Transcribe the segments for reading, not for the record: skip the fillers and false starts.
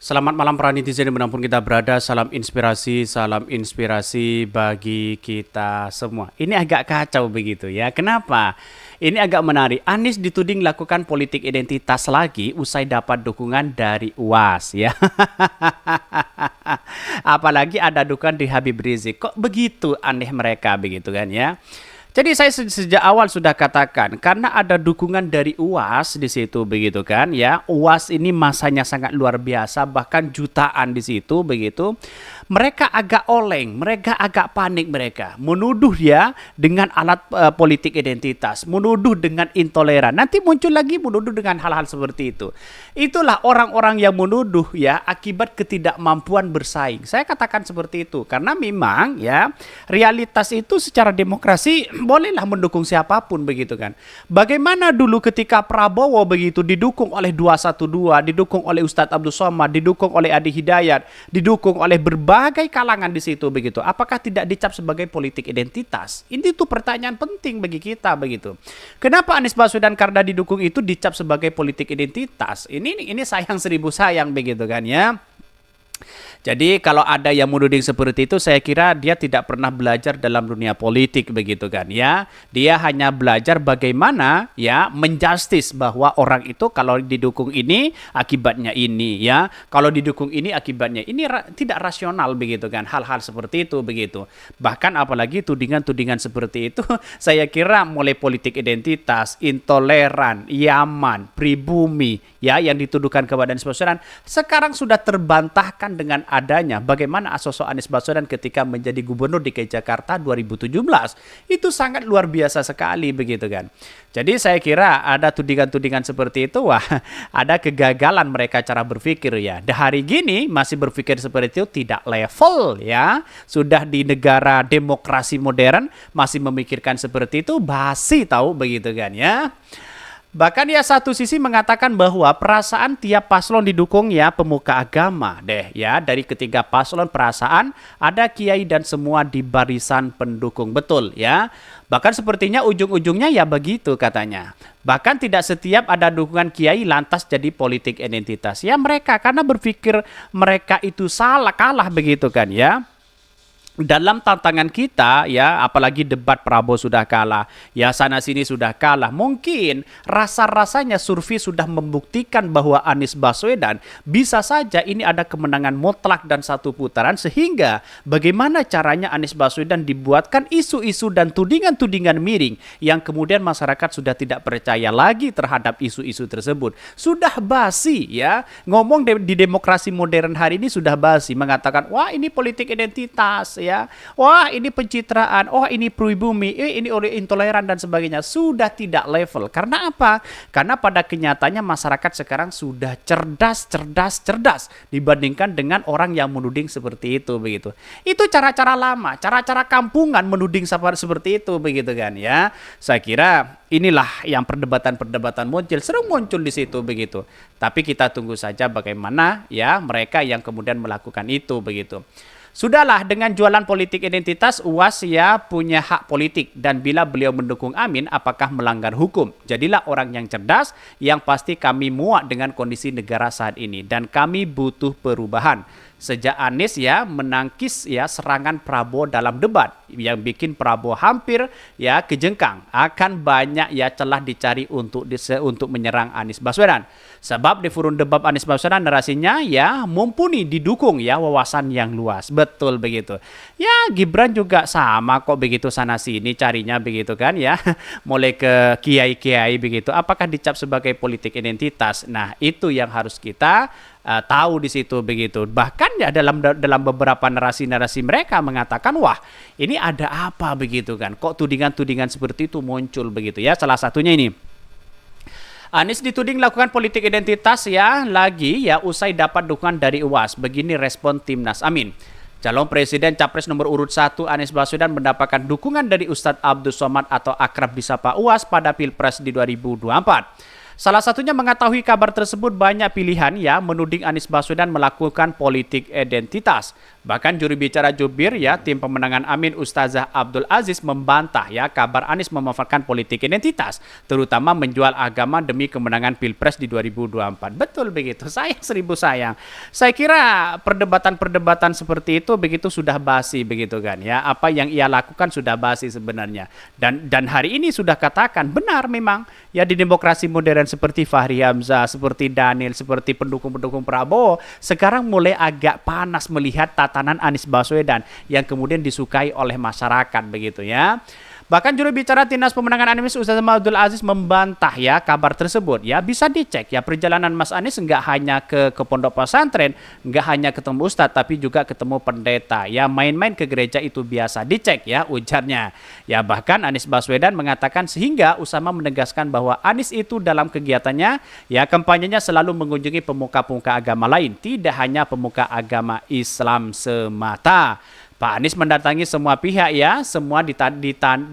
Selamat malam para netizen dimanapun kita berada, salam inspirasi bagi kita semua. Ini agak kacau begitu ya, kenapa? Ini agak menarik, Anies dituding lakukan politik identitas lagi usai dapat dukungan dari UAS ya. Apalagi ada dukungan di Habib Rizik, kok begitu aneh mereka begitu kan ya. Jadi saya sejak awal sudah katakan karena ada dukungan dari UAS di situ begitu kan ya. UAS ini masanya sangat luar biasa bahkan jutaan di situ begitu. Mereka agak oleng, mereka agak panik mereka. Menuduh dia dengan alat politik identitas, menuduh dengan intoleran. Nanti muncul lagi menuduh dengan hal-hal seperti itu. Itulah orang-orang yang menuduh ya akibat ketidakmampuan bersaing. Saya katakan seperti itu karena memang ya realitas itu secara demokrasi bolehlah mendukung siapapun begitu kan. Bagaimana dulu ketika Prabowo begitu didukung oleh 212, didukung oleh Ustadz Abdul Somad, didukung oleh Adi Hidayat, didukung oleh berbagai kalangan di situ begitu. Apakah tidak dicap sebagai politik identitas? Ini tuh pertanyaan penting bagi kita begitu. Kenapa Anies Baswedan karena didukung itu dicap sebagai politik identitas? Ini sayang seribu sayang begitu kan ya. Jadi kalau ada yang menuding seperti itu saya kira dia tidak pernah belajar dalam dunia politik begitu kan ya. Dia hanya belajar bagaimana ya menjustis bahwa orang itu kalau didukung ini akibatnya ini ya. Kalau didukung ini akibatnya ini tidak rasional begitu kan. Hal-hal seperti itu begitu. Bahkan apalagi tudingan-tudingan seperti itu saya kira mulai politik identitas, intoleran, Yaman, pribumi ya yang dituduhkan kepada Anies Baswedan sekarang sudah terbantahkan dengan adanya bagaimana sosok Anies Baswedan ketika menjadi gubernur DKI Jakarta 2017 itu sangat luar biasa sekali begitu kan. Jadi saya kira ada tudingan-tudingan seperti itu wah ada kegagalan mereka cara berpikir ya. Hari gini masih berpikir seperti itu tidak level ya. Sudah di negara demokrasi modern masih memikirkan seperti itu basi tahu begitu kan ya. Bahkan ya satu sisi mengatakan bahwa perasaan tiap paslon didukung ya pemuka agama deh ya. Dari ketiga paslon perasaan ada kiai dan semua di barisan pendukung betul ya. Bahkan sepertinya ujung-ujungnya ya begitu katanya. Bahkan tidak setiap ada dukungan kiai lantas jadi politik identitas. Ya mereka karena berpikir mereka itu salah kalah begitu kan ya. Dalam tantangan kita ya apalagi debat Prabowo sudah kalah ya sana sini sudah kalah mungkin rasa-rasanya survei sudah membuktikan bahwa Anies Baswedan bisa saja ini ada kemenangan mutlak dan satu putaran sehingga bagaimana caranya Anies Baswedan dibuatkan isu-isu dan tudingan-tudingan miring yang kemudian masyarakat sudah tidak percaya lagi terhadap isu-isu tersebut sudah basi ya ngomong di demokrasi modern hari ini sudah basi mengatakan wah ini politik identitas ya. Wah ini pencitraan, oh ini pribumi, ini oleh intoleran dan sebagainya sudah tidak level. Karena apa? Karena pada kenyataannya masyarakat sekarang sudah cerdas dibandingkan dengan orang yang menuding seperti itu begitu. Itu cara-cara lama, cara-cara kampungan menuding seperti itu begitu kan ya. Saya kira inilah yang perdebatan-perdebatan sering muncul di situ begitu. Tapi kita tunggu saja bagaimana ya mereka yang kemudian melakukan itu begitu. Sudahlah dengan jualan politik identitas UAS ya punya hak politik dan bila beliau mendukung Amin apakah melanggar hukum. Jadilah orang yang cerdas yang pasti kami muak dengan kondisi negara saat ini dan kami butuh perubahan. Sejak Anies ya menangkis ya serangan Prabowo dalam debat yang bikin Prabowo hampir ya kejengkang akan banyak ya celah dicari untuk menyerang Anies Baswedan. Sebab di forum debat Anies Baswedan narasinya ya mumpuni didukung ya wawasan yang luas. Betul begitu. Ya Gibran juga sama kok begitu sana sini carinya begitu kan ya. Mulai ke kiai-kiai begitu. Apakah dicap sebagai politik identitas? Nah, itu yang harus kita tahu di situ begitu. Bahkan ya dalam beberapa narasi-narasi mereka mengatakan wah ini ada apa begitu kan. Kok tudingan-tudingan seperti itu muncul begitu ya. Salah satunya ini. Anies dituding melakukan politik identitas ya lagi ya usai dapat dukungan dari UAS. Begini respon Timnas Amin. Calon Presiden Capres nomor urut 1 Anies Baswedan mendapatkan dukungan dari Ustadz Abdul Somad atau akrab disapa UAS pada Pilpres di 2024. Salah satunya mengetahui kabar tersebut banyak pilihan ya menuding Anies Baswedan melakukan politik identitas. Bahkan juru bicara Jubir ya tim pemenangan Amin Ustazah Abdul Aziz membantah ya kabar Anies memanfaatkan politik identitas, terutama menjual agama demi kemenangan Pilpres di 2024. Betul begitu, sayang seribu sayang. Saya kira perdebatan-perdebatan seperti itu begitu sudah basi begitu kan ya. Apa yang ia lakukan sudah basi sebenarnya. Dan hari ini sudah katakan benar memang ya di demokrasi modern seperti Fahri Hamzah, seperti Daniel, seperti pendukung-pendukung Prabowo sekarang mulai agak panas melihat tatanan Anies Baswedan yang kemudian disukai oleh masyarakat begitu ya. Bahkan juru bicara Timnas Pemenangan Anies Ustaz Abdul Aziz membantah ya kabar tersebut. Ya bisa dicek ya perjalanan Mas Anies nggak hanya ke pondok pesantren, nggak hanya ketemu ustadz tapi juga ketemu pendeta. Ya main-main ke gereja itu biasa dicek ya ujarnya. Ya bahkan Anies Baswedan mengatakan sehingga Usama menegaskan bahwa Anies itu dalam kegiatannya ya kampanyenya selalu mengunjungi pemuka-pemuka agama lain, tidak hanya pemuka agama Islam semata. Pak Anies mendatangi semua pihak ya, semua didatangi,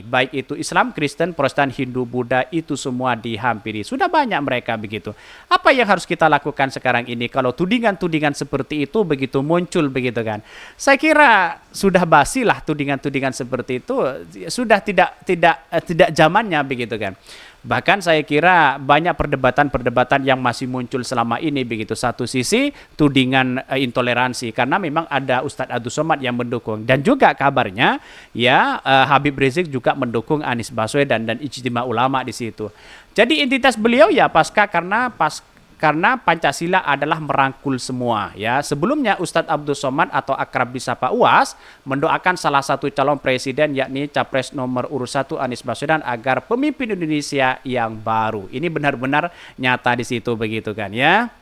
baik itu Islam, Kristen, Protestan, Hindu, Buddha, itu semua dihampiri. Sudah banyak mereka begitu. Apa yang harus kita lakukan sekarang ini kalau tudingan-tudingan seperti itu begitu muncul begitu kan? Saya kira sudah basilah tudingan-tudingan seperti itu, sudah tidak zamannya begitu kan. Bahkan saya kira banyak perdebatan-perdebatan yang masih muncul selama ini begitu. Satu sisi tudingan intoleransi karena memang ada Ustadz Abdul Somad yang mendukung dan juga kabarnya ya Habib Rizik juga mendukung Anies Baswedan dan ijtima ulama di situ. Jadi identitas beliau ya karena Pancasila adalah merangkul semua ya. Sebelumnya Ustadz Abdul Somad atau akrab disapa UAS mendoakan salah satu calon presiden yakni Capres nomor urut 1 Anies Baswedan agar pemimpin Indonesia yang baru. Ini benar-benar nyata di situ begitu kan ya.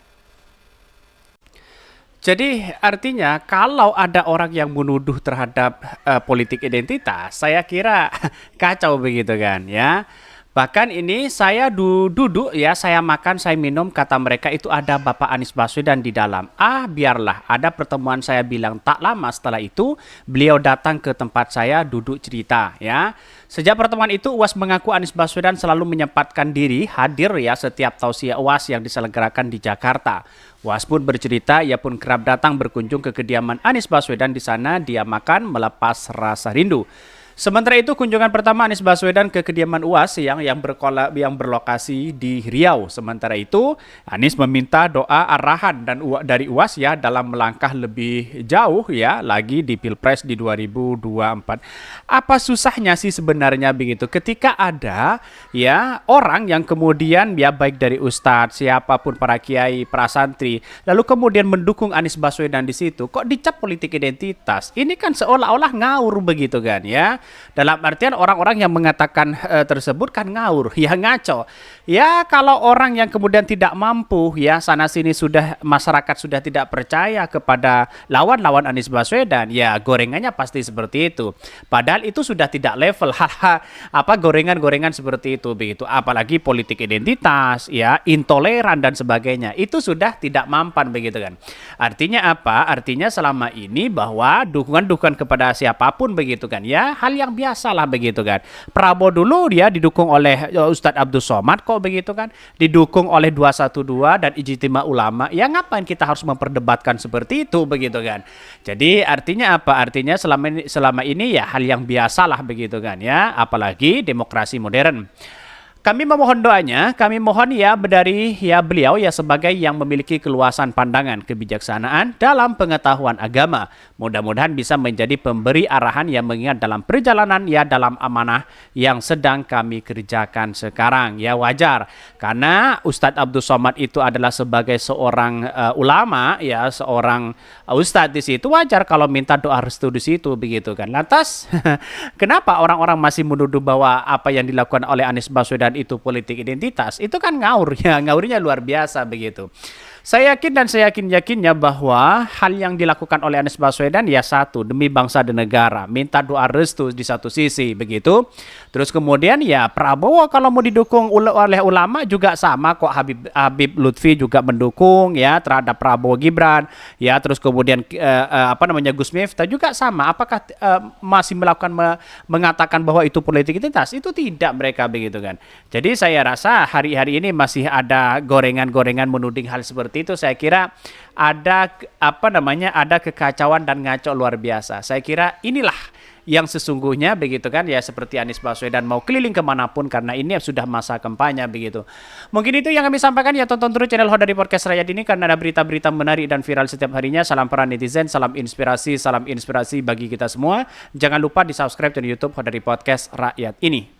Jadi artinya kalau ada orang yang menuduh terhadap politik identitas, saya kira kacau begitu kan ya. Bahkan ini saya duduk ya, saya makan, saya minum, kata mereka itu ada Bapak Anies Baswedan di dalam. Ah biarlah, ada pertemuan saya bilang tak lama setelah itu beliau datang ke tempat saya duduk cerita ya. Sejak pertemuan itu UAS mengaku Anies Baswedan selalu menyempatkan diri hadir ya setiap tausiah UAS yang diselenggarakan di Jakarta. UAS pun bercerita ia pun kerap datang berkunjung ke kediaman Anies Baswedan di sana dia makan melepas rasa rindu. Sementara itu kunjungan pertama Anies Baswedan ke kediaman UAS yang berlokasi di Riau. Sementara itu Anies meminta doa arahan dari UAS ya dalam melangkah lebih jauh ya lagi di Pilpres di 2024. Apa susahnya sih sebenarnya begitu ketika ada ya orang yang kemudian ya baik dari ustadz siapapun para kiai, para santri lalu kemudian mendukung Anies Baswedan di situ kok dicap politik identitas. Ini kan seolah-olah ngawur begitu kan ya. Dalam artian orang-orang yang mengatakan tersebut kan ngawur, ya ngaco. Ya kalau orang yang kemudian tidak mampu, ya sana sini sudah masyarakat sudah tidak percaya kepada lawan-lawan Anies Baswedan, ya gorengannya pasti seperti itu. Padahal itu sudah tidak level gorengan-gorengan seperti itu begitu. Apalagi politik identitas, ya intoleran dan sebagainya. Itu sudah tidak mampan begitu kan. Artinya apa? Artinya selama ini bahwa dukungan-dukungan kepada siapapun begitu kan ya. Hal yang biasa lah begitu kan. Prabowo dulu dia didukung oleh Ustadz Abdul Somad kok begitu kan. Didukung oleh 212 dan ijtima ulama. Ya ngapain kita harus memperdebatkan seperti itu begitu kan. Jadi artinya apa? Artinya selama ini ya hal yang biasa lah begitu kan ya. Apalagi demokrasi modern. Kami memohon doanya, kami mohon ya dari ya beliau ya sebagai yang memiliki keluasan pandangan, kebijaksanaan dalam pengetahuan agama. Mudah-mudahan bisa menjadi pemberi arahan yang mengingat dalam perjalanan ya dalam amanah yang sedang kami kerjakan sekarang. Ya wajar karena Ustadz Abdul Somad itu adalah sebagai seorang ulama ya seorang ustadz di situ wajar kalau minta doa restu di situ begitu kan. Lantas kenapa orang-orang masih menuduh bahwa apa yang dilakukan oleh Anies Baswedan itu politik identitas, itu kan ngawur ya, ngawurnya luar biasa begitu. Saya yakin dan saya yakinnya bahwa hal yang dilakukan oleh Anies Baswedan ya satu, demi bangsa dan negara, minta doa restu di satu sisi begitu. Terus kemudian ya Prabowo kalau mau didukung oleh ulama juga sama kok, Habib Lutfi juga mendukung ya terhadap Prabowo Gibran ya, terus kemudian Gus Miftah juga sama. Apakah masih mengatakan bahwa itu politik identitas? Itu tidak mereka begitu kan. Jadi saya rasa hari-hari ini masih ada gorengan-gorengan menuding hal seperti seperti itu, saya kira ada ada kekacauan dan ngaco luar biasa. Saya kira inilah yang sesungguhnya begitu kan ya, seperti Anies Baswedan mau keliling kemanapun karena ini sudah masa kampanye begitu. Mungkin itu yang kami sampaikan ya, tonton terus channel Hodari Podcast Rakyat ini karena ada berita-berita menarik dan viral setiap harinya. Salam para netizen, salam inspirasi bagi kita semua. Jangan lupa di subscribe channel YouTube Hodari Podcast Rakyat ini.